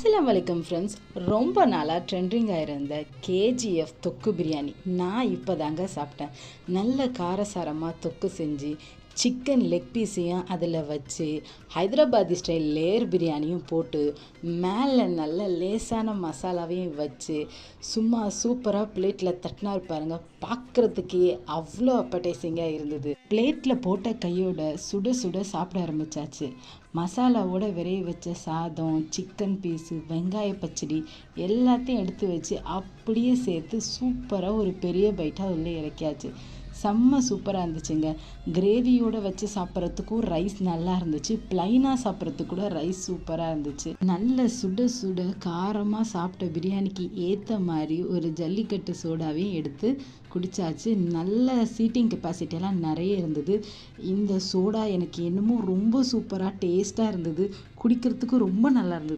அஸ்ஸலாமு அலைக்கும் ஃப்ரெண்ட்ஸ். ரொம்ப நாளாக ட்ரெண்டிங்காக இருந்த கேஜிஎஃப் தொக்கு பிரியாணி நான் இப்போ தாங்க சாப்பிட்டேன். நல்ல காரசாரமாக தொக்கு செஞ்சு சிக்கன் லெக் பீஸையும் அதில் வச்சு ஹைதராபாதி ஸ்டைல் லேயர் பிரியாணியும் போட்டு மேலே நல்ல லேசான மசாலாவையும் வச்சு சும்மா சூப்பராக பிளேட்டில் தட்டினார் பாருங்கள். பார்க்குறதுக்கே அவ்வளோ அப்படைசிங்காக இருந்தது. பிளேட்டில் போட்ட கையோட சுட சுட சாப்பிட ஆரம்பித்தாச்சு. மசாலாவோட விரைய வச்ச சாதம், சிக்கன் பீஸு, வெங்காய பச்சடி எல்லாத்தையும் எடுத்து வச்சு அப்படியே சேர்த்து சூப்பராக ஒரு பெரிய பைட்டாக உள்ளே இறக்கியாச்சு. செம்ம சூப்பராக இருந்துச்சுங்க. கிரேவியோடு வச்சு சாப்பிட்றதுக்கும் ரைஸ் நல்லா இருந்துச்சு, ப்ளைனாக சாப்பிட்றதுக்கு கூட ரைஸ் சூப்பராக இருந்துச்சு. நல்ல சுட சுட காரமாக சாப்பிட்ட பிரியாணிக்கு ஏற்ற மாதிரி ஒரு ஜல்லிக்கட்டு சோடாவையும் எடுத்து குடித்தாச்சு. நல்ல சீட்டிங் கெப்பாசிட்டியெல்லாம் நிறைய இருந்தது. இந்த சோடா எனக்கு என்னமோ ரொம்ப சூப்பராக டேஸ்ட்டாக இருந்தது. குடிக்கிறதுக்கு ரொம்ப நல்லா இருந்தது.